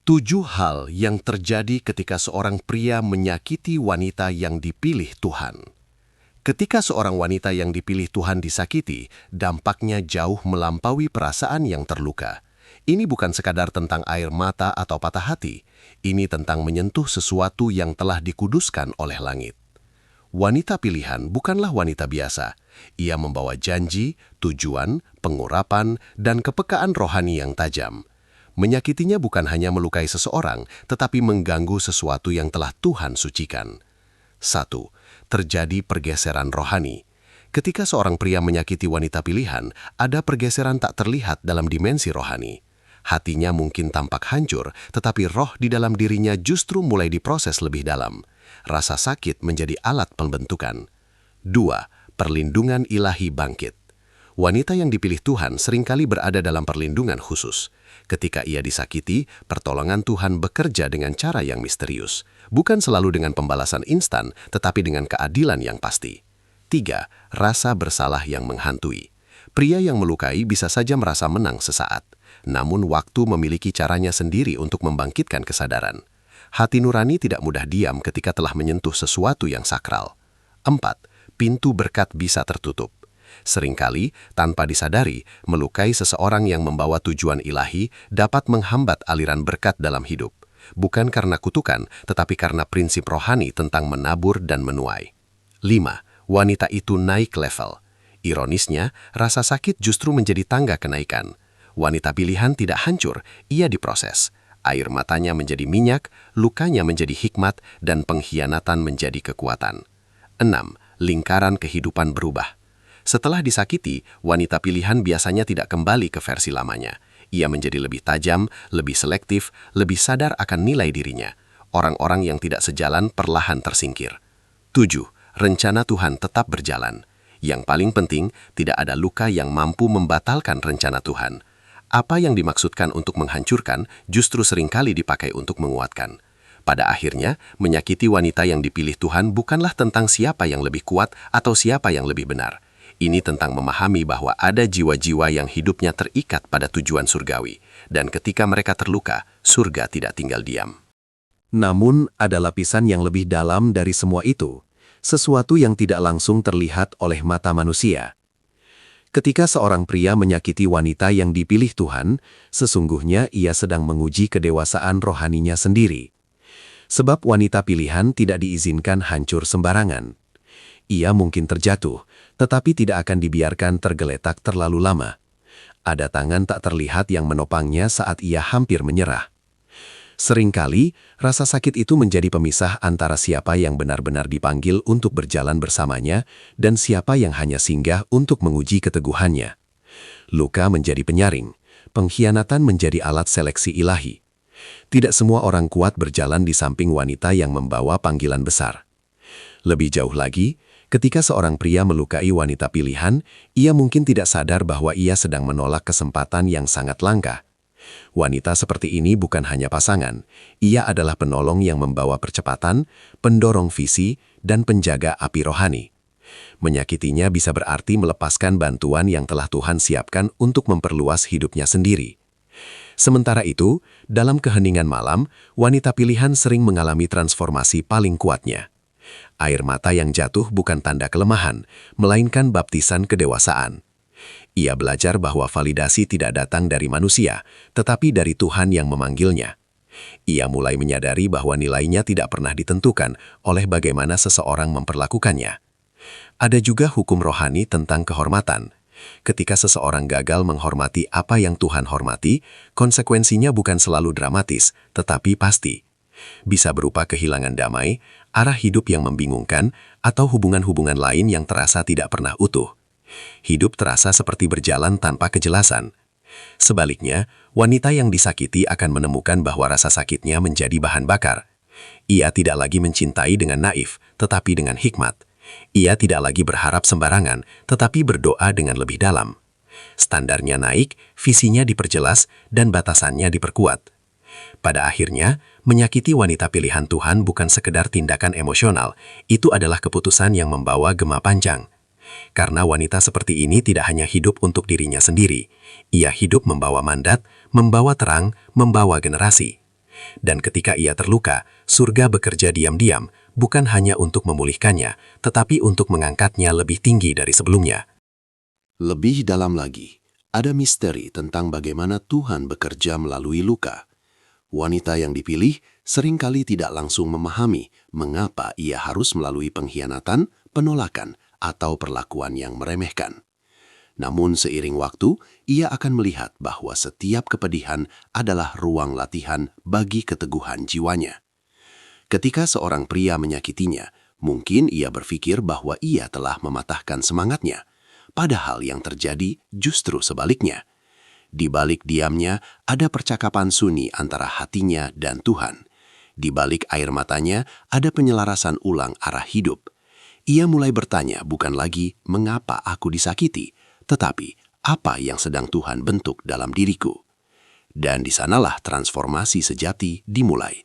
7 hal yang terjadi ketika seorang pria menyakiti wanita yang dipilih Tuhan. Ketika seorang wanita yang dipilih Tuhan disakiti, dampaknya jauh melampaui perasaan yang terluka. Ini bukan sekadar tentang air mata atau patah hati. Ini tentang menyentuh sesuatu yang telah dikuduskan oleh langit. Wanita pilihan bukanlah wanita biasa. Ia membawa janji, tujuan, pengurapan, dan kepekaan rohani yang tajam. Menyakitinya bukan hanya melukai seseorang, tetapi mengganggu sesuatu yang telah Tuhan sucikan. 1. Terjadi pergeseran rohani. Ketika seorang pria menyakiti wanita pilihan, ada pergeseran tak terlihat dalam dimensi rohani. Hatinya mungkin tampak hancur, tetapi roh di dalam dirinya justru mulai diproses lebih dalam. Rasa sakit menjadi alat pembentukan. 2. Perlindungan ilahi bangkit. Wanita yang dipilih Tuhan seringkali berada dalam perlindungan khusus. Ketika ia disakiti, pertolongan Tuhan bekerja dengan cara yang misterius. Bukan selalu dengan pembalasan instan, tetapi dengan keadilan yang pasti. 3. Rasa bersalah yang menghantui. Pria yang melukai bisa saja merasa menang sesaat. Namun waktu memiliki caranya sendiri untuk membangkitkan kesadaran. Hati nurani tidak mudah diam ketika telah menyentuh sesuatu yang sakral. 4. Pintu berkat bisa tertutup. Seringkali, tanpa disadari, melukai seseorang yang membawa tujuan ilahi dapat menghambat aliran berkat dalam hidup. Bukan karena kutukan, tetapi karena prinsip rohani tentang menabur dan menuai. 5. Wanita itu naik level. Ironisnya, rasa sakit justru menjadi tangga kenaikan. Wanita pilihan tidak hancur, ia diproses. Air matanya menjadi minyak, lukanya menjadi hikmat, dan pengkhianatan menjadi kekuatan. 6. Lingkaran kehidupan berubah. Setelah disakiti, wanita pilihan biasanya tidak kembali ke versi lamanya. Ia menjadi lebih tajam, lebih selektif, lebih sadar akan nilai dirinya. Orang-orang yang tidak sejalan perlahan tersingkir. 7. Rencana Tuhan tetap berjalan. Yang paling penting, tidak ada luka yang mampu membatalkan rencana Tuhan. Apa yang dimaksudkan untuk menghancurkan justru seringkali dipakai untuk menguatkan. Pada akhirnya, menyakiti wanita yang dipilih Tuhan bukanlah tentang siapa yang lebih kuat atau siapa yang lebih benar. Ini tentang memahami bahwa ada jiwa-jiwa yang hidupnya terikat pada tujuan surgawi, dan ketika mereka terluka, surga tidak tinggal diam. Namun, ada lapisan yang lebih dalam dari semua itu, sesuatu yang tidak langsung terlihat oleh mata manusia. Ketika seorang pria menyakiti wanita yang dipilih Tuhan, sesungguhnya ia sedang menguji kedewasaan rohaninya sendiri. Sebab wanita pilihan tidak diizinkan hancur sembarangan. Ia mungkin terjatuh, tetapi tidak akan dibiarkan tergeletak terlalu lama. Ada tangan tak terlihat yang menopangnya saat ia hampir menyerah. Seringkali, rasa sakit itu menjadi pemisah antara siapa yang benar-benar dipanggil untuk berjalan bersamanya dan siapa yang hanya singgah untuk menguji keteguhannya. Luka menjadi penyaring, pengkhianatan menjadi alat seleksi ilahi. Tidak semua orang kuat berjalan di samping wanita yang membawa panggilan besar. Lebih jauh lagi, ketika seorang pria melukai wanita pilihan, ia mungkin tidak sadar bahwa ia sedang menolak kesempatan yang sangat langka. Wanita seperti ini bukan hanya pasangan, ia adalah penolong yang membawa percepatan, pendorong visi, dan penjaga api rohani. Menyakitinya bisa berarti melepaskan bantuan yang telah Tuhan siapkan untuk memperluas hidupnya sendiri. Sementara itu, dalam keheningan malam, wanita pilihan sering mengalami transformasi paling kuatnya. Air mata yang jatuh bukan tanda kelemahan, melainkan baptisan kedewasaan. Ia belajar bahwa validasi tidak datang dari manusia, tetapi dari Tuhan yang memanggilnya. Ia mulai menyadari bahwa nilainya tidak pernah ditentukan oleh bagaimana seseorang memperlakukannya. Ada juga hukum rohani tentang kehormatan. Ketika seseorang gagal menghormati apa yang Tuhan hormati, konsekuensinya bukan selalu dramatis, tetapi pasti. Bisa berupa kehilangan damai, arah hidup yang membingungkan, atau hubungan-hubungan lain yang terasa tidak pernah utuh. Hidup terasa seperti berjalan tanpa kejelasan. Sebaliknya, wanita yang disakiti akan menemukan bahwa rasa sakitnya menjadi bahan bakar. Ia tidak lagi mencintai dengan naif, tetapi dengan hikmat. Ia tidak lagi berharap sembarangan, tetapi berdoa dengan lebih dalam. Standarnya naik, visinya diperjelas, dan batasannya diperkuat. Pada akhirnya, menyakiti wanita pilihan Tuhan bukan sekedar tindakan emosional, itu adalah keputusan yang membawa gema panjang. Karena wanita seperti ini tidak hanya hidup untuk dirinya sendiri, ia hidup membawa mandat, membawa terang, membawa generasi. Dan ketika ia terluka, surga bekerja diam-diam, bukan hanya untuk memulihkannya, tetapi untuk mengangkatnya lebih tinggi dari sebelumnya. Lebih dalam lagi, ada misteri tentang bagaimana Tuhan bekerja melalui luka. Wanita yang dipilih seringkali tidak langsung memahami mengapa ia harus melalui pengkhianatan, penolakan, atau perlakuan yang meremehkan. Namun seiring waktu, ia akan melihat bahwa setiap kepedihan adalah ruang latihan bagi keteguhan jiwanya. Ketika seorang pria menyakitinya, mungkin ia berpikir bahwa ia telah mematahkan semangatnya, padahal yang terjadi justru sebaliknya. Di balik diamnya ada percakapan sunyi antara hatinya dan Tuhan. Di balik air matanya ada penyelarasan ulang arah hidup. Ia mulai bertanya bukan lagi mengapa aku disakiti, tetapi apa yang sedang Tuhan bentuk dalam diriku. Dan di sanalah transformasi sejati dimulai.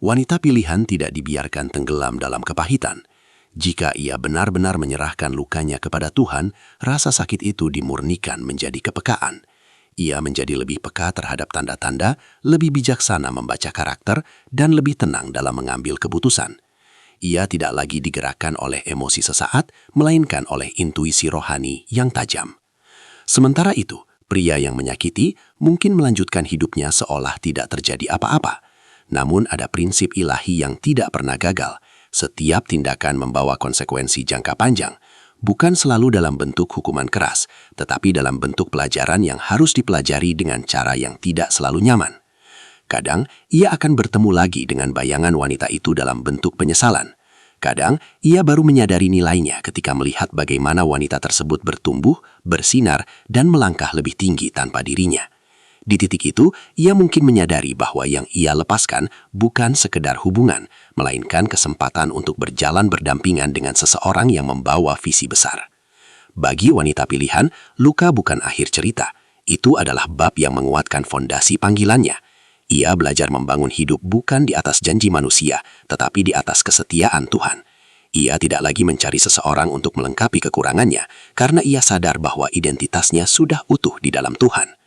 Wanita pilihan tidak dibiarkan tenggelam dalam kepahitan. Jika ia benar-benar menyerahkan lukanya kepada Tuhan, rasa sakit itu dimurnikan menjadi kepekaan. Ia menjadi lebih peka terhadap tanda-tanda, lebih bijaksana membaca karakter, dan lebih tenang dalam mengambil keputusan. Ia tidak lagi digerakkan oleh emosi sesaat, melainkan oleh intuisi rohani yang tajam. Sementara itu, pria yang menyakiti mungkin melanjutkan hidupnya seolah tidak terjadi apa-apa. Namun ada prinsip ilahi yang tidak pernah gagal. Setiap tindakan membawa konsekuensi jangka panjang, bukan selalu dalam bentuk hukuman keras, tetapi dalam bentuk pelajaran yang harus dipelajari dengan cara yang tidak selalu nyaman. Kadang, ia akan bertemu lagi dengan bayangan wanita itu dalam bentuk penyesalan. Kadang, ia baru menyadari nilainya ketika melihat bagaimana wanita tersebut bertumbuh, bersinar, dan melangkah lebih tinggi tanpa dirinya. Di titik itu, ia mungkin menyadari bahwa yang ia lepaskan bukan sekedar hubungan, melainkan kesempatan untuk berjalan berdampingan dengan seseorang yang membawa visi besar. Bagi wanita pilihan, luka bukan akhir cerita. Itu adalah bab yang menguatkan fondasi panggilannya. Ia belajar membangun hidup bukan di atas janji manusia, tetapi di atas kesetiaan Tuhan. Ia tidak lagi mencari seseorang untuk melengkapi kekurangannya, karena ia sadar bahwa identitasnya sudah utuh di dalam Tuhan.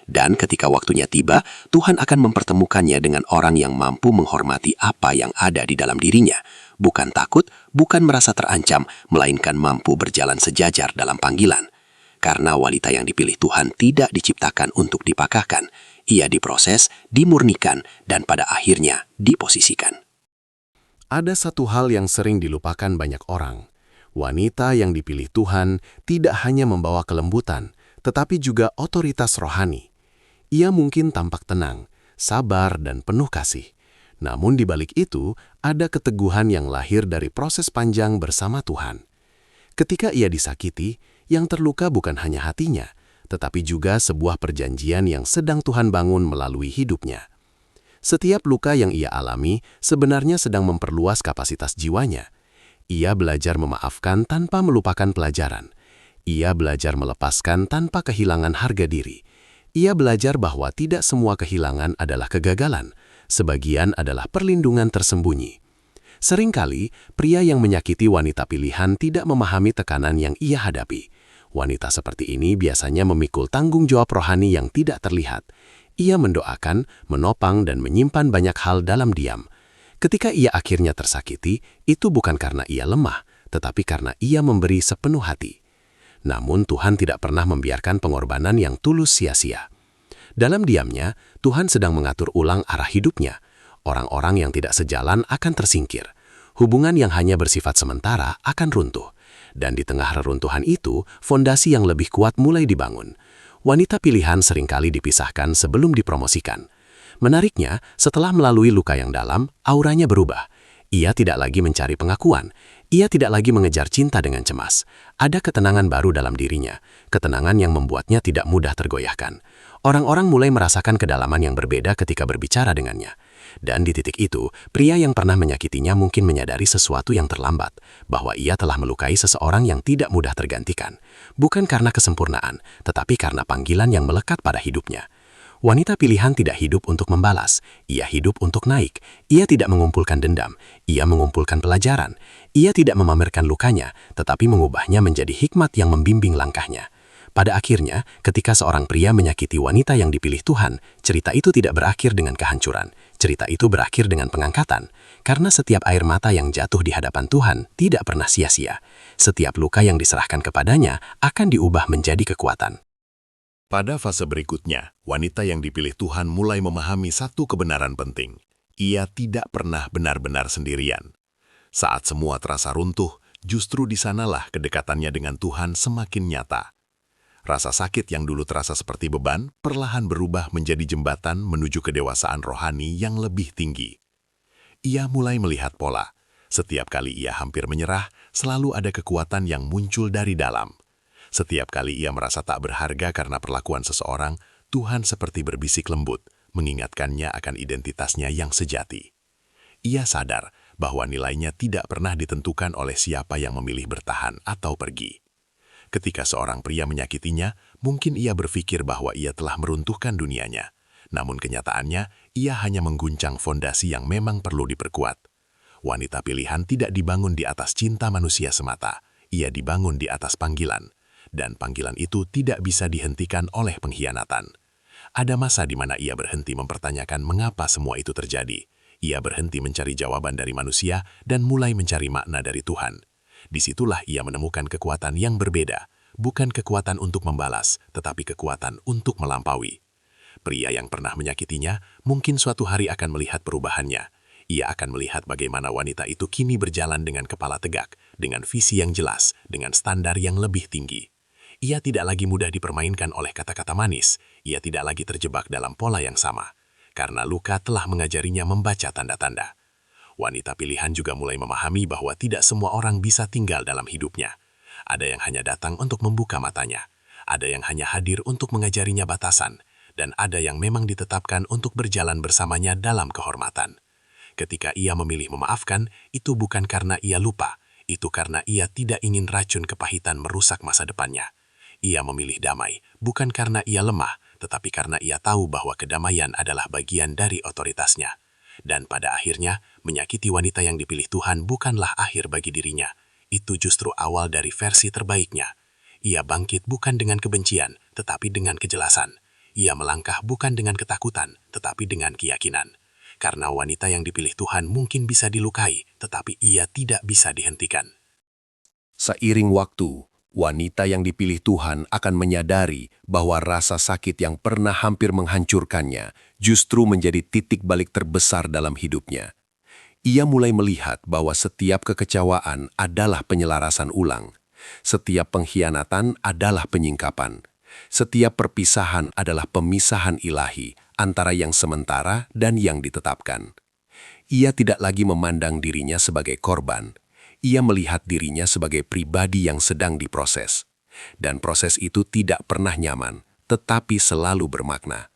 Dan ketika waktunya tiba, Tuhan akan mempertemukannya dengan orang yang mampu menghormati apa yang ada di dalam dirinya. Bukan takut, bukan merasa terancam, melainkan mampu berjalan sejajar dalam panggilan. Karena wanita yang dipilih Tuhan tidak diciptakan untuk dipakahkan. Ia diproses, dimurnikan, dan pada akhirnya diposisikan. Ada satu hal yang sering dilupakan banyak orang. Wanita yang dipilih Tuhan tidak hanya membawa kelembutan, tetapi juga otoritas rohani. Ia mungkin tampak tenang, sabar, dan penuh kasih. Namun di balik itu, ada keteguhan yang lahir dari proses panjang bersama Tuhan. Ketika ia disakiti, yang terluka bukan hanya hatinya, tetapi juga sebuah perjanjian yang sedang Tuhan bangun melalui hidupnya. Setiap luka yang ia alami sebenarnya sedang memperluas kapasitas jiwanya. Ia belajar memaafkan tanpa melupakan pelajaran. Ia belajar melepaskan tanpa kehilangan harga diri. Ia belajar bahwa tidak semua kehilangan adalah kegagalan, sebagian adalah perlindungan tersembunyi. Seringkali, pria yang menyakiti wanita pilihan tidak memahami tekanan yang ia hadapi. Wanita seperti ini biasanya memikul tanggung jawab rohani yang tidak terlihat. Ia mendoakan, menopang, dan menyimpan banyak hal dalam diam. Ketika ia akhirnya tersakiti, itu bukan karena ia lemah, tetapi karena ia memberi sepenuh hati. Namun Tuhan tidak pernah membiarkan pengorbanan yang tulus sia-sia. Dalam diamnya, Tuhan sedang mengatur ulang arah hidupnya. Orang-orang yang tidak sejalan akan tersingkir. Hubungan yang hanya bersifat sementara akan runtuh. Dan di tengah reruntuhan itu, fondasi yang lebih kuat mulai dibangun. Wanita pilihan seringkali dipisahkan sebelum dipromosikan. Menariknya, setelah melalui luka yang dalam, auranya berubah. Ia tidak lagi mencari pengakuan. Ia tidak lagi mengejar cinta dengan cemas. Ada ketenangan baru dalam dirinya, ketenangan yang membuatnya tidak mudah tergoyahkan. Orang-orang mulai merasakan kedalaman yang berbeda ketika berbicara dengannya. Dan di titik itu, pria yang pernah menyakitinya mungkin menyadari sesuatu yang terlambat, bahwa ia telah melukai seseorang yang tidak mudah tergantikan. Bukan karena kesempurnaan, tetapi karena panggilan yang melekat pada hidupnya. Wanita pilihan tidak hidup untuk membalas, ia hidup untuk naik. Ia tidak mengumpulkan dendam, ia mengumpulkan pelajaran. Ia tidak memamerkan lukanya, tetapi mengubahnya menjadi hikmat yang membimbing langkahnya. Pada akhirnya, ketika seorang pria menyakiti wanita yang dipilih Tuhan, cerita itu tidak berakhir dengan kehancuran. Cerita itu berakhir dengan pengangkatan, karena setiap air mata yang jatuh di hadapan Tuhan tidak pernah sia-sia. Setiap luka yang diserahkan kepadanya akan diubah menjadi kekuatan. Pada fase berikutnya, wanita yang dipilih Tuhan mulai memahami satu kebenaran penting. Ia tidak pernah benar-benar sendirian. Saat semua terasa runtuh, justru di sanalah kedekatannya dengan Tuhan semakin nyata. Rasa sakit yang dulu terasa seperti beban, perlahan berubah menjadi jembatan menuju kedewasaan rohani yang lebih tinggi. Ia mulai melihat pola. Setiap kali ia hampir menyerah, selalu ada kekuatan yang muncul dari dalam. Setiap kali ia merasa tak berharga karena perlakuan seseorang, Tuhan seperti berbisik lembut, mengingatkannya akan identitasnya yang sejati. Ia sadar bahwa nilainya tidak pernah ditentukan oleh siapa yang memilih bertahan atau pergi. Ketika seorang pria menyakitinya, mungkin ia berpikir bahwa ia telah meruntuhkan dunianya. Namun kenyataannya, ia hanya mengguncang fondasi yang memang perlu diperkuat. Wanita pilihan tidak dibangun di atas cinta manusia semata. Ia dibangun di atas panggilan. Dan panggilan itu tidak bisa dihentikan oleh pengkhianatan. Ada masa di mana ia berhenti mempertanyakan mengapa semua itu terjadi. Ia berhenti mencari jawaban dari manusia dan mulai mencari makna dari Tuhan. Disitulah ia menemukan kekuatan yang berbeda, bukan kekuatan untuk membalas, tetapi kekuatan untuk melampaui. Pria yang pernah menyakitinya mungkin suatu hari akan melihat perubahannya. Ia akan melihat bagaimana wanita itu kini berjalan dengan kepala tegak, dengan visi yang jelas, dengan standar yang lebih tinggi. Ia tidak lagi mudah dipermainkan oleh kata-kata manis, ia tidak lagi terjebak dalam pola yang sama, karena luka telah mengajarinya membaca tanda-tanda. Wanita pilihan juga mulai memahami bahwa tidak semua orang bisa tinggal dalam hidupnya. Ada yang hanya datang untuk membuka matanya, ada yang hanya hadir untuk mengajarinya batasan, dan ada yang memang ditetapkan untuk berjalan bersamanya dalam kehormatan. Ketika ia memilih memaafkan, itu bukan karena ia lupa, itu karena ia tidak ingin racun kepahitan merusak masa depannya. Ia memilih damai, bukan karena ia lemah, tetapi karena ia tahu bahwa kedamaian adalah bagian dari otoritasnya. Dan pada akhirnya, menyakiti wanita yang dipilih Tuhan bukanlah akhir bagi dirinya. Itu justru awal dari versi terbaiknya. Ia bangkit bukan dengan kebencian, tetapi dengan kejelasan. Ia melangkah bukan dengan ketakutan, tetapi dengan keyakinan. Karena wanita yang dipilih Tuhan mungkin bisa dilukai, tetapi ia tidak bisa dihentikan. Seiring waktu, wanita yang dipilih Tuhan akan menyadari bahwa rasa sakit yang pernah hampir menghancurkannya justru menjadi titik balik terbesar dalam hidupnya. Ia mulai melihat bahwa setiap kekecewaan adalah penyelarasan ulang. Setiap pengkhianatan adalah penyingkapan. Setiap perpisahan adalah pemisahan ilahi antara yang sementara dan yang ditetapkan. Ia tidak lagi memandang dirinya sebagai korban. Ia melihat dirinya sebagai pribadi yang sedang diproses. Dan proses itu tidak pernah nyaman, tetapi selalu bermakna.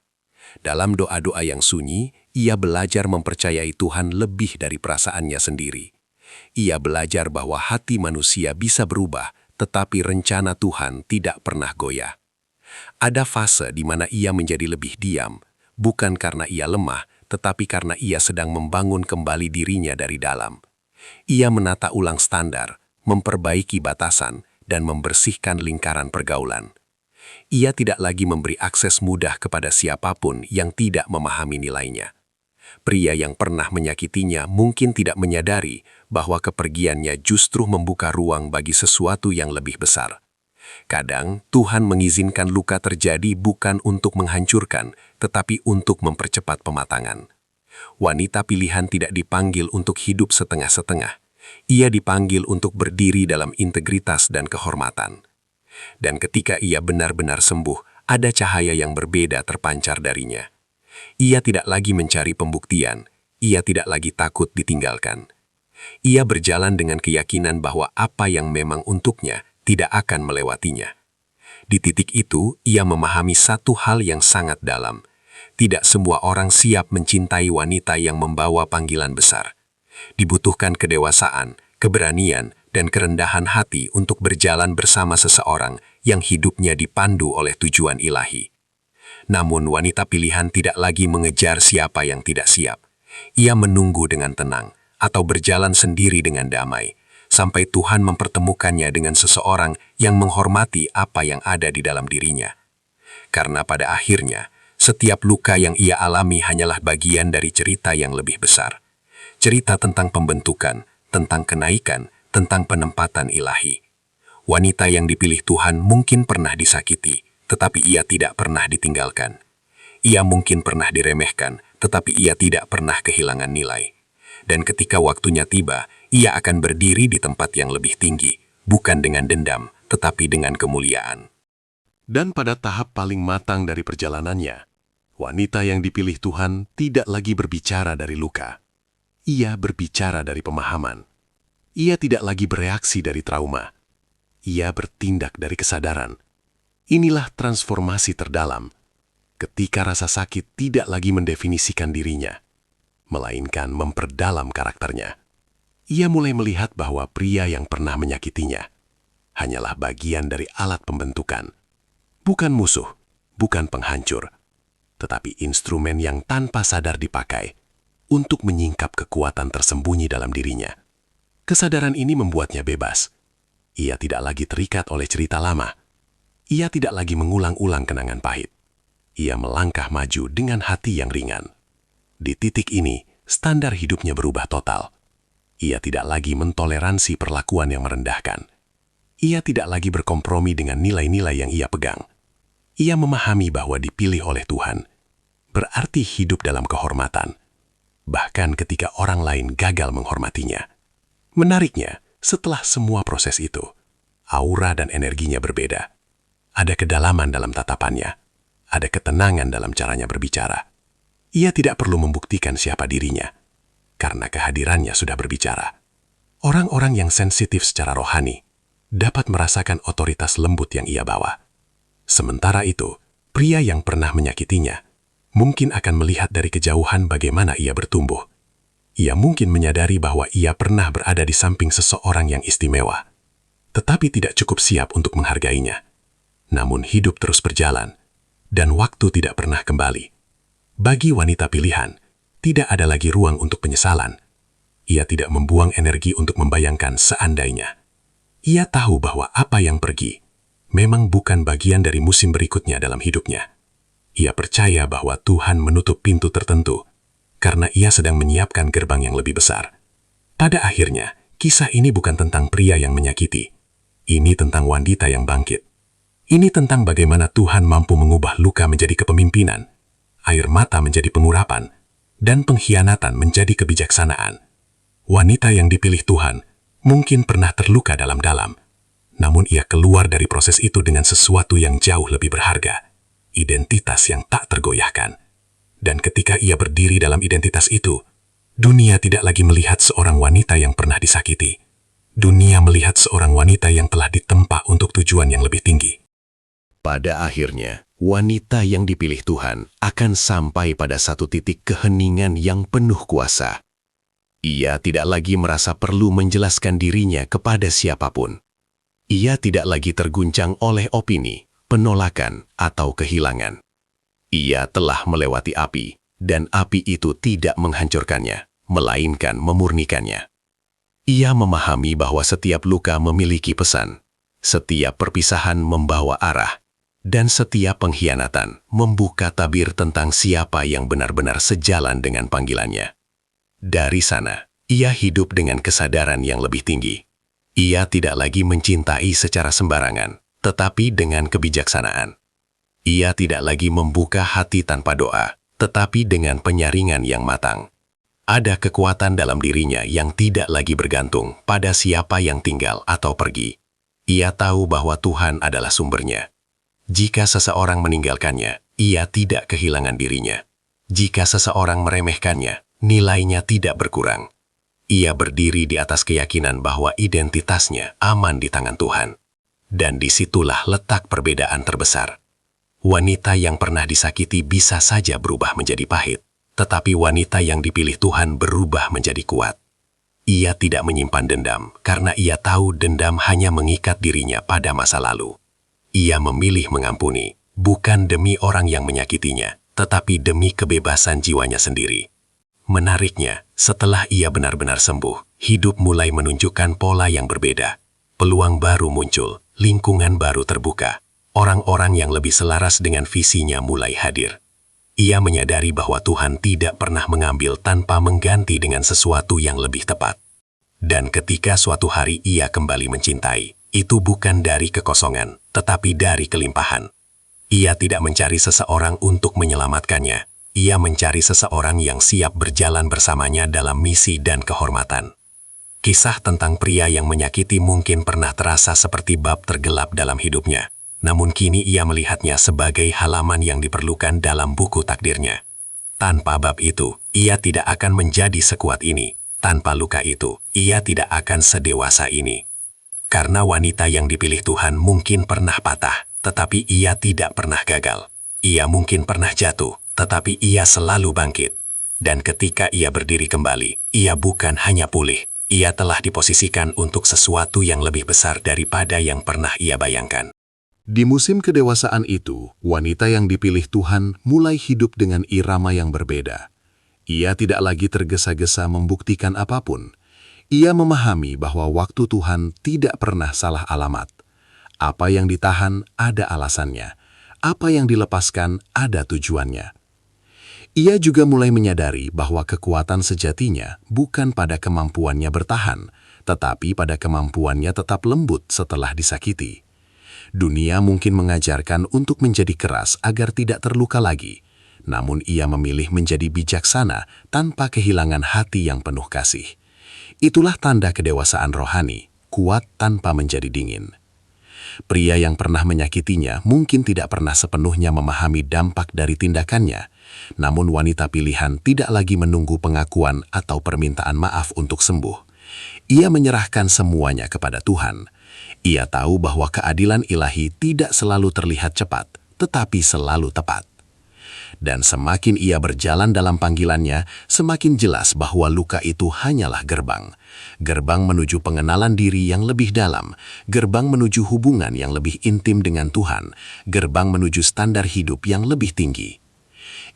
Dalam doa-doa yang sunyi, ia belajar mempercayai Tuhan lebih dari perasaannya sendiri. Ia belajar bahwa hati manusia bisa berubah, tetapi rencana Tuhan tidak pernah goyah. Ada fase di mana ia menjadi lebih diam, bukan karena ia lemah, tetapi karena ia sedang membangun kembali dirinya dari dalam. Ia menata ulang standar, memperbaiki batasan, dan membersihkan lingkaran pergaulan. Ia tidak lagi memberi akses mudah kepada siapapun yang tidak memahami nilainya. Pria yang pernah menyakitinya mungkin tidak menyadari bahwa kepergiannya justru membuka ruang bagi sesuatu yang lebih besar. Kadang, Tuhan mengizinkan luka terjadi bukan untuk menghancurkan, tetapi untuk mempercepat pematangan. Wanita pilihan tidak dipanggil untuk hidup setengah-setengah. Ia dipanggil untuk berdiri dalam integritas dan kehormatan. Dan ketika ia benar-benar sembuh, ada cahaya yang berbeda terpancar darinya. Ia tidak lagi mencari pembuktian, ia tidak lagi takut ditinggalkan. Ia berjalan dengan keyakinan bahwa apa yang memang untuknya tidak akan melewatinya. Di titik itu, ia memahami satu hal yang sangat dalam. Tidak semua orang siap mencintai wanita yang membawa panggilan besar. Dibutuhkan kedewasaan, keberanian, dan kerendahan hati untuk berjalan bersama seseorang yang hidupnya dipandu oleh tujuan ilahi. Namun wanita pilihan tidak lagi mengejar siapa yang tidak siap. Ia menunggu dengan tenang atau berjalan sendiri dengan damai, sampai Tuhan mempertemukannya dengan seseorang yang menghormati apa yang ada di dalam dirinya. Karena pada akhirnya, Setiap luka yang ia alami hanyalah bagian dari cerita yang lebih besar. Cerita tentang pembentukan, tentang kenaikan, tentang penempatan ilahi. Wanita yang dipilih Tuhan mungkin pernah disakiti, tetapi ia tidak pernah ditinggalkan. Ia mungkin pernah diremehkan, tetapi ia tidak pernah kehilangan nilai. Dan ketika waktunya tiba, ia akan berdiri di tempat yang lebih tinggi, bukan dengan dendam, tetapi dengan kemuliaan. Dan pada tahap paling matang dari perjalanannya, wanita yang dipilih Tuhan tidak lagi berbicara dari luka. Ia berbicara dari pemahaman. Ia tidak lagi bereaksi dari trauma. Ia bertindak dari kesadaran. Inilah transformasi terdalam, ketika rasa sakit tidak lagi mendefinisikan dirinya, melainkan memperdalam karakternya. Ia mulai melihat bahwa pria yang pernah menyakitinya hanyalah bagian dari alat pembentukan. Bukan musuh, bukan penghancur, tetapi instrumen yang tanpa sadar dipakai untuk menyingkap kekuatan tersembunyi dalam dirinya. Kesadaran ini membuatnya bebas. Ia tidak lagi terikat oleh cerita lama. Ia tidak lagi mengulang-ulang kenangan pahit. Ia melangkah maju dengan hati yang ringan. Di titik ini, standar hidupnya berubah total. Ia tidak lagi mentoleransi perlakuan yang merendahkan. Ia tidak lagi berkompromi dengan nilai-nilai yang ia pegang. Ia memahami bahwa dipilih oleh Tuhan berarti hidup dalam kehormatan, bahkan ketika orang lain gagal menghormatinya. Menariknya, setelah semua proses itu, aura dan energinya berbeda. Ada kedalaman dalam tatapannya, ada ketenangan dalam caranya berbicara. Ia tidak perlu membuktikan siapa dirinya, karena kehadirannya sudah berbicara. Orang-orang yang sensitif secara rohani dapat merasakan otoritas lembut yang ia bawa. Sementara itu, pria yang pernah menyakitinya mungkin akan melihat dari kejauhan bagaimana ia bertumbuh. Ia mungkin menyadari bahwa ia pernah berada di samping seseorang yang istimewa, tetapi tidak cukup siap untuk menghargainya. Namun hidup terus berjalan, dan waktu tidak pernah kembali. Bagi wanita pilihan, tidak ada lagi ruang untuk penyesalan. Ia tidak membuang energi untuk membayangkan seandainya. Ia tahu bahwa apa yang pergi memang bukan bagian dari musim berikutnya dalam hidupnya. Ia percaya bahwa Tuhan menutup pintu tertentu, karena ia sedang menyiapkan gerbang yang lebih besar. Pada akhirnya, kisah ini bukan tentang pria yang menyakiti. Ini tentang wanita yang bangkit. Ini tentang bagaimana Tuhan mampu mengubah luka menjadi kepemimpinan, air mata menjadi pengurapan, dan pengkhianatan menjadi kebijaksanaan. Wanita yang dipilih Tuhan mungkin pernah terluka dalam-dalam, namun ia keluar dari proses itu dengan sesuatu yang jauh lebih berharga, identitas yang tak tergoyahkan. Dan ketika ia berdiri dalam identitas itu, dunia tidak lagi melihat seorang wanita yang pernah disakiti. Dunia melihat seorang wanita yang telah ditempa untuk tujuan yang lebih tinggi. Pada akhirnya, wanita yang dipilih Tuhan akan sampai pada satu titik keheningan yang penuh kuasa. Ia tidak lagi merasa perlu menjelaskan dirinya kepada siapapun. Ia tidak lagi terguncang oleh opini, penolakan, atau kehilangan. Ia telah melewati api, dan api itu tidak menghancurkannya, melainkan memurnikannya. Ia memahami bahwa setiap luka memiliki pesan, setiap perpisahan membawa arah, dan setiap pengkhianatan membuka tabir tentang siapa yang benar-benar sejalan dengan panggilannya. Dari sana, ia hidup dengan kesadaran yang lebih tinggi. Ia tidak lagi mencintai secara sembarangan, tetapi dengan kebijaksanaan. Ia tidak lagi membuka hati tanpa doa, tetapi dengan penyaringan yang matang. Ada kekuatan dalam dirinya yang tidak lagi bergantung pada siapa yang tinggal atau pergi. Ia tahu bahwa Tuhan adalah sumbernya. Jika seseorang meninggalkannya, ia tidak kehilangan dirinya. Jika seseorang meremehkannya, nilainya tidak berkurang. Ia berdiri di atas keyakinan bahwa identitasnya aman di tangan Tuhan. Dan disitulah letak perbedaan terbesar. Wanita yang pernah disakiti bisa saja berubah menjadi pahit, tetapi wanita yang dipilih Tuhan berubah menjadi kuat. Ia tidak menyimpan dendam karena ia tahu dendam hanya mengikat dirinya pada masa lalu. Ia memilih mengampuni, bukan demi orang yang menyakitinya, tetapi demi kebebasan jiwanya sendiri. Menariknya, setelah ia benar-benar sembuh, hidup mulai menunjukkan pola yang berbeda. Peluang baru muncul, lingkungan baru terbuka. Orang-orang yang lebih selaras dengan visinya mulai hadir. Ia menyadari bahwa Tuhan tidak pernah mengambil tanpa mengganti dengan sesuatu yang lebih tepat. Dan ketika suatu hari ia kembali mencintai, itu bukan dari kekosongan, tetapi dari kelimpahan. Ia tidak mencari seseorang untuk menyelamatkannya. Ia mencari seseorang yang siap berjalan bersamanya dalam misi dan kehormatan. Kisah tentang pria yang menyakiti mungkin pernah terasa seperti bab tergelap dalam hidupnya. Namun kini ia melihatnya sebagai halaman yang diperlukan dalam buku takdirnya. Tanpa bab itu, ia tidak akan menjadi sekuat ini. Tanpa luka itu, ia tidak akan sedewasa ini. Karena wanita yang dipilih Tuhan mungkin pernah patah, tetapi ia tidak pernah gagal. Ia mungkin pernah jatuh, tetapi ia selalu bangkit. Dan ketika ia berdiri kembali, ia bukan hanya pulih, ia telah diposisikan untuk sesuatu yang lebih besar daripada yang pernah ia bayangkan. Di musim kedewasaan itu, wanita yang dipilih Tuhan mulai hidup dengan irama yang berbeda. Ia tidak lagi tergesa-gesa membuktikan apapun. Ia memahami bahwa waktu Tuhan tidak pernah salah alamat. Apa yang ditahan ada alasannya. Apa yang dilepaskan ada tujuannya. Ia juga mulai menyadari bahwa kekuatan sejatinya bukan pada kemampuannya bertahan, tetapi pada kemampuannya tetap lembut setelah disakiti. Dunia mungkin mengajarkan untuk menjadi keras agar tidak terluka lagi, namun ia memilih menjadi bijaksana tanpa kehilangan hati yang penuh kasih. Itulah tanda kedewasaan rohani, kuat tanpa menjadi dingin. Pria yang pernah menyakitinya mungkin tidak pernah sepenuhnya memahami dampak dari tindakannya, namun wanita pilihan tidak lagi menunggu pengakuan atau permintaan maaf untuk sembuh. Ia menyerahkan semuanya kepada Tuhan. Ia tahu bahwa keadilan ilahi tidak selalu terlihat cepat, tetapi selalu tepat. Dan semakin ia berjalan dalam panggilannya, semakin jelas bahwa luka itu hanyalah gerbang. Gerbang menuju pengenalan diri yang lebih dalam, gerbang menuju hubungan yang lebih intim dengan Tuhan, gerbang menuju standar hidup yang lebih tinggi.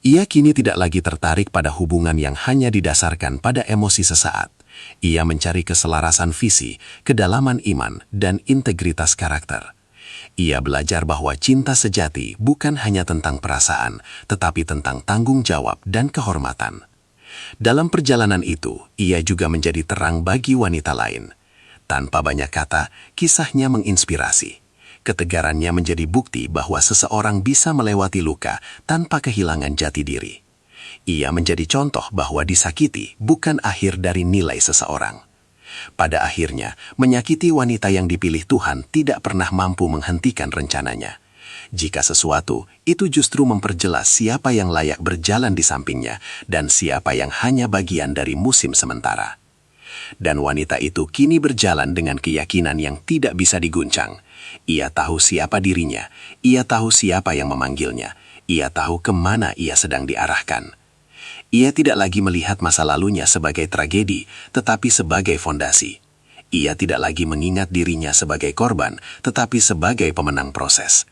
Ia kini tidak lagi tertarik pada hubungan yang hanya didasarkan pada emosi sesaat. Ia mencari keselarasan visi, kedalaman iman, dan integritas karakter. Ia belajar bahwa cinta sejati bukan hanya tentang perasaan, tetapi tentang tanggung jawab dan kehormatan. Dalam perjalanan itu, ia juga menjadi terang bagi wanita lain. Tanpa banyak kata, kisahnya menginspirasi. Ketegarannya menjadi bukti bahwa seseorang bisa melewati luka tanpa kehilangan jati diri. Ia menjadi contoh bahwa disakiti bukan akhir dari nilai seseorang. Pada akhirnya, menyakiti wanita yang dipilih Tuhan tidak pernah mampu menghentikan rencananya. Jika sesuatu, itu justru memperjelas siapa yang layak berjalan di sampingnya dan siapa yang hanya bagian dari musim sementara. Dan wanita itu kini berjalan dengan keyakinan yang tidak bisa diguncang. Ia tahu siapa dirinya, ia tahu siapa yang memanggilnya, ia tahu kemana ia sedang diarahkan. Ia tidak lagi melihat masa lalunya sebagai tragedi, tetapi sebagai fondasi. Ia tidak lagi mengingat dirinya sebagai korban, tetapi sebagai pemenang proses.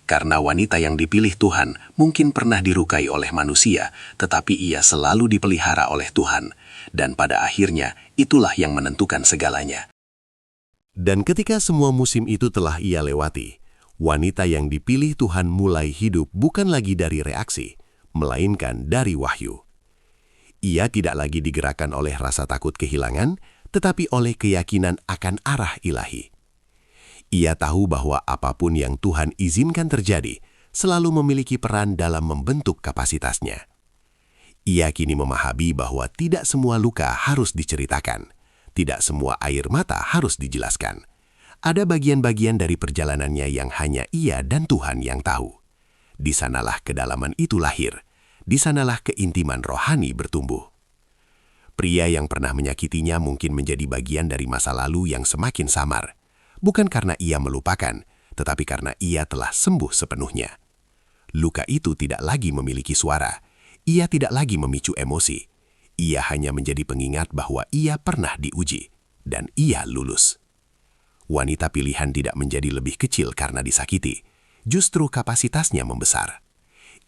Karena wanita yang dipilih Tuhan mungkin pernah dirukai oleh manusia, tetapi ia selalu dipelihara oleh Tuhan. Dan pada akhirnya, itulah yang menentukan segalanya. Dan ketika semua musim itu telah ia lewati, wanita yang dipilih Tuhan mulai hidup bukan lagi dari reaksi, melainkan dari wahyu. Ia tidak lagi digerakkan oleh rasa takut kehilangan, tetapi oleh keyakinan akan arah ilahi. Ia tahu bahwa apapun yang Tuhan izinkan terjadi, selalu memiliki peran dalam membentuk kapasitasnya. Ia kini memahami bahwa tidak semua luka harus diceritakan, tidak semua air mata harus dijelaskan. Ada bagian-bagian dari perjalanannya yang hanya ia dan Tuhan yang tahu. Di sanalah kedalaman itu lahir. Di sanalah keintiman rohani bertumbuh. Pria yang pernah menyakitinya mungkin menjadi bagian dari masa lalu yang semakin samar. Bukan karena ia melupakan, tetapi karena ia telah sembuh sepenuhnya. Luka itu tidak lagi memiliki suara. Ia tidak lagi memicu emosi. Ia hanya menjadi pengingat bahwa ia pernah diuji, dan ia lulus. Wanita pilihan tidak menjadi lebih kecil karena disakiti. Justru kapasitasnya membesar.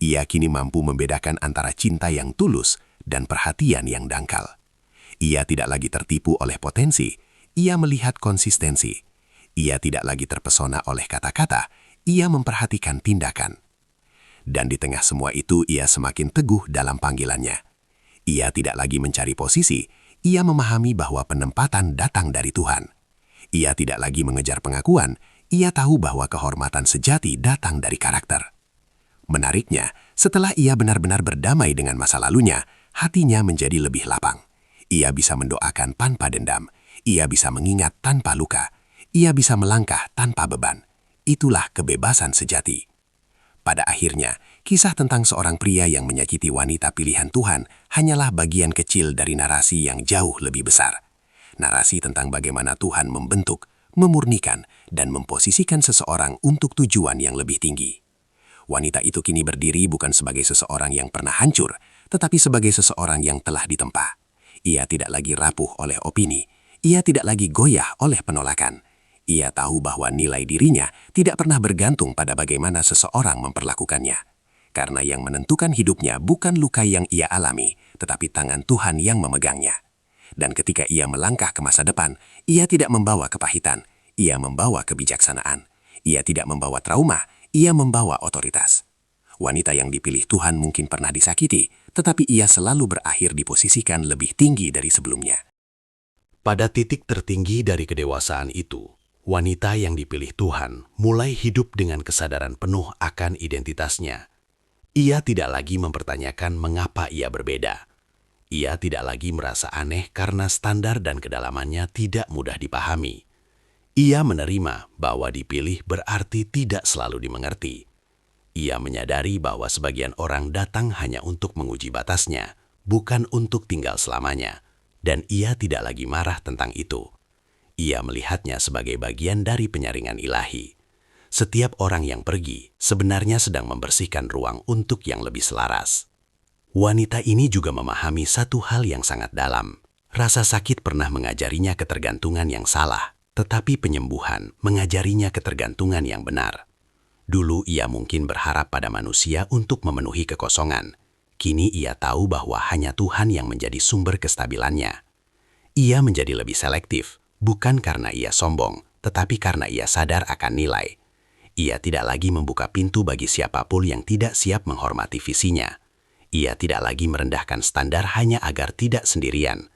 Ia kini mampu membedakan antara cinta yang tulus dan perhatian yang dangkal. Ia tidak lagi tertipu oleh potensi, ia melihat konsistensi. Ia tidak lagi terpesona oleh kata-kata, ia memperhatikan tindakan. Dan di tengah semua itu ia semakin teguh dalam panggilannya. Ia tidak lagi mencari posisi, ia memahami bahwa penempatan datang dari Tuhan. Ia tidak lagi mengejar pengakuan, ia tahu bahwa kehormatan sejati datang dari karakter. Menariknya, setelah ia benar-benar berdamai dengan masa lalunya, hatinya menjadi lebih lapang. Ia bisa mendoakan tanpa dendam, ia bisa mengingat tanpa luka, ia bisa melangkah tanpa beban. Itulah kebebasan sejati. Pada akhirnya, kisah tentang seorang pria yang menyakiti wanita pilihan Tuhan hanyalah bagian kecil dari narasi yang jauh lebih besar. Narasi tentang bagaimana Tuhan membentuk, memurnikan, dan memposisikan seseorang untuk tujuan yang lebih tinggi. Wanita itu kini berdiri bukan sebagai seseorang yang pernah hancur, tetapi sebagai seseorang yang telah ditempa. Ia tidak lagi rapuh oleh opini, ia tidak lagi goyah oleh penolakan. Ia tahu bahwa nilai dirinya tidak pernah bergantung pada bagaimana seseorang memperlakukannya. Karena yang menentukan hidupnya bukan luka yang ia alami, tetapi tangan Tuhan yang memegangnya. Dan ketika ia melangkah ke masa depan, ia tidak membawa kepahitan, ia membawa kebijaksanaan. Ia tidak membawa trauma, ia membawa otoritas. Wanita yang dipilih Tuhan mungkin pernah disakiti, tetapi ia selalu berakhir diposisikan lebih tinggi dari sebelumnya. Pada titik tertinggi dari kedewasaan itu, wanita yang dipilih Tuhan mulai hidup dengan kesadaran penuh akan identitasnya. Ia tidak lagi mempertanyakan mengapa ia berbeda. Ia tidak lagi merasa aneh karena standar dan kedalamannya tidak mudah dipahami. Ia menerima bahwa dipilih berarti tidak selalu dimengerti. Ia menyadari bahwa sebagian orang datang hanya untuk menguji batasnya, bukan untuk tinggal selamanya. Dan ia tidak lagi marah tentang itu. Ia melihatnya sebagai bagian dari penyaringan ilahi. Setiap orang yang pergi sebenarnya sedang membersihkan ruang untuk yang lebih selaras. Wanita ini juga memahami satu hal yang sangat dalam. Rasa sakit pernah mengajarinya ketergantungan yang salah, tetapi penyembuhan mengajarinya ketergantungan yang benar. Dulu ia mungkin berharap pada manusia untuk memenuhi kekosongan. Kini ia tahu bahwa hanya Tuhan yang menjadi sumber kestabilannya. Ia menjadi lebih selektif. Bukan karena ia sombong, tetapi karena ia sadar akan nilai. Ia tidak lagi membuka pintu bagi siapapun yang tidak siap menghormati visinya. Ia tidak lagi merendahkan standar hanya agar tidak sendirian.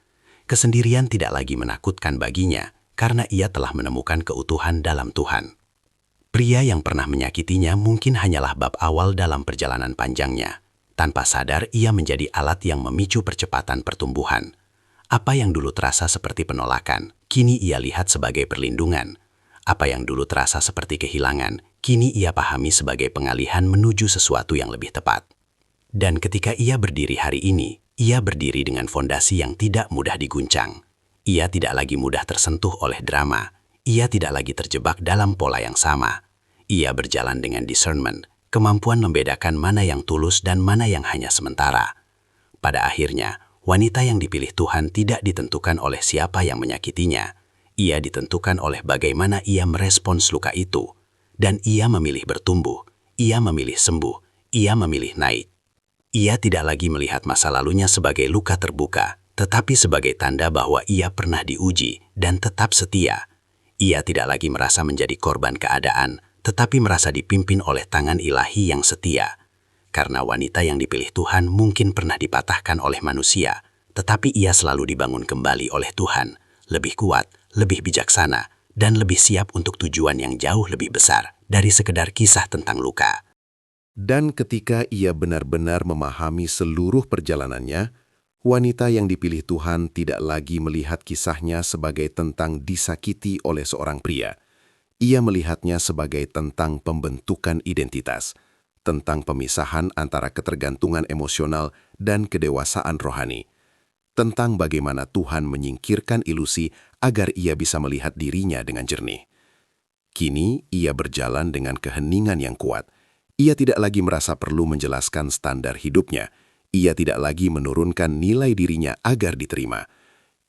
Kesendirian tidak lagi menakutkan baginya, karena ia telah menemukan keutuhan dalam Tuhan. Pria yang pernah menyakitinya mungkin hanyalah bab awal dalam perjalanan panjangnya. Tanpa sadar, ia menjadi alat yang memicu percepatan pertumbuhan. Apa yang dulu terasa seperti penolakan, kini ia lihat sebagai perlindungan. Apa yang dulu terasa seperti kehilangan, kini ia pahami sebagai pengalihan menuju sesuatu yang lebih tepat. Dan ketika ia berdiri hari ini, ia berdiri dengan fondasi yang tidak mudah diguncang. Ia tidak lagi mudah tersentuh oleh drama. Ia tidak lagi terjebak dalam pola yang sama. Ia berjalan dengan discernment, kemampuan membedakan mana yang tulus dan mana yang hanya sementara. Pada akhirnya, wanita yang dipilih Tuhan tidak ditentukan oleh siapa yang menyakitinya. Ia ditentukan oleh bagaimana ia merespons luka itu. Dan ia memilih bertumbuh, ia memilih sembuh, ia memilih naik. Ia tidak lagi melihat masa lalunya sebagai luka terbuka, tetapi sebagai tanda bahwa ia pernah diuji dan tetap setia. Ia tidak lagi merasa menjadi korban keadaan, tetapi merasa dipimpin oleh tangan ilahi yang setia. Karena wanita yang dipilih Tuhan mungkin pernah dipatahkan oleh manusia, tetapi ia selalu dibangun kembali oleh Tuhan, lebih kuat, lebih bijaksana, dan lebih siap untuk tujuan yang jauh lebih besar dari sekedar kisah tentang luka. Dan ketika ia benar-benar memahami seluruh perjalanannya, wanita yang dipilih Tuhan tidak lagi melihat kisahnya sebagai tentang disakiti oleh seorang pria. Ia melihatnya sebagai tentang pembentukan identitas, tentang pemisahan antara ketergantungan emosional dan kedewasaan rohani, tentang bagaimana Tuhan menyingkirkan ilusi agar ia bisa melihat dirinya dengan jernih. Kini ia berjalan dengan keheningan yang kuat. Ia tidak lagi merasa perlu menjelaskan standar hidupnya. Ia tidak lagi menurunkan nilai dirinya agar diterima.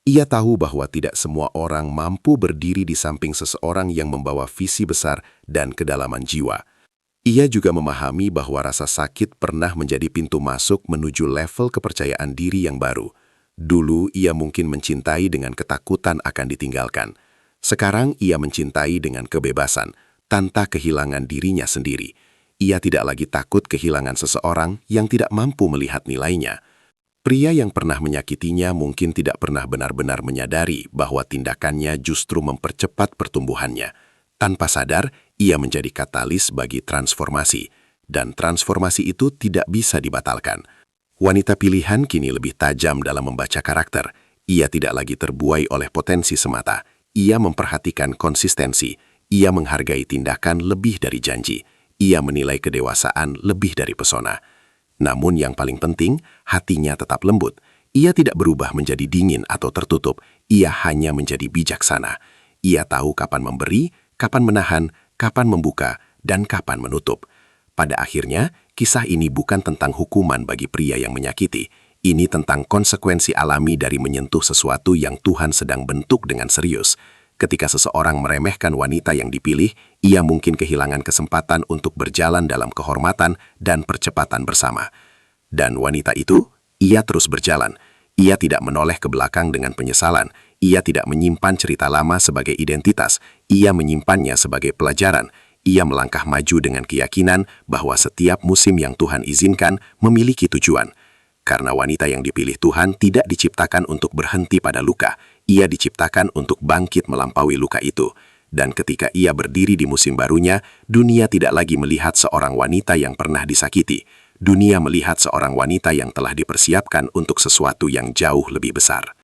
Ia tahu bahwa tidak semua orang mampu berdiri di samping seseorang yang membawa visi besar dan kedalaman jiwa. Ia juga memahami bahwa rasa sakit pernah menjadi pintu masuk menuju level kepercayaan diri yang baru. Dulu ia mungkin mencintai dengan ketakutan akan ditinggalkan. Sekarang ia mencintai dengan kebebasan, tanpa kehilangan dirinya sendiri. Ia tidak lagi takut kehilangan seseorang yang tidak mampu melihat nilainya. Pria yang pernah menyakitinya mungkin tidak pernah benar-benar menyadari bahwa tindakannya justru mempercepat pertumbuhannya. Tanpa sadar, ia menjadi katalis bagi transformasi, dan transformasi itu tidak bisa dibatalkan. Wanita pilihan kini lebih tajam dalam membaca karakter. Ia tidak lagi terbuai oleh potensi semata. Ia memperhatikan konsistensi. Ia menghargai tindakan lebih dari janji. Ia menilai kedewasaan lebih dari pesona. Namun yang paling penting, hatinya tetap lembut. Ia tidak berubah menjadi dingin atau tertutup. Ia hanya menjadi bijaksana. Ia tahu kapan memberi, kapan menahan, kapan membuka, dan kapan menutup. Pada akhirnya, kisah ini bukan tentang hukuman bagi pria yang menyakiti. Ini tentang konsekuensi alami dari menyentuh sesuatu yang Tuhan sedang bentuk dengan serius. Ketika seseorang meremehkan wanita yang dipilih, ia mungkin kehilangan kesempatan untuk berjalan dalam kehormatan dan percepatan bersama. Dan wanita itu, ia terus berjalan. Ia tidak menoleh ke belakang dengan penyesalan. Ia tidak menyimpan cerita lama sebagai identitas. Ia menyimpannya sebagai pelajaran. Ia melangkah maju dengan keyakinan bahwa setiap musim yang Tuhan izinkan memiliki tujuan. Karena wanita yang dipilih Tuhan tidak diciptakan untuk berhenti pada luka. Ia diciptakan untuk bangkit melampaui luka itu. Dan ketika ia berdiri di musim barunya, dunia tidak lagi melihat seorang wanita yang pernah disakiti. Dunia melihat seorang wanita yang telah dipersiapkan untuk sesuatu yang jauh lebih besar.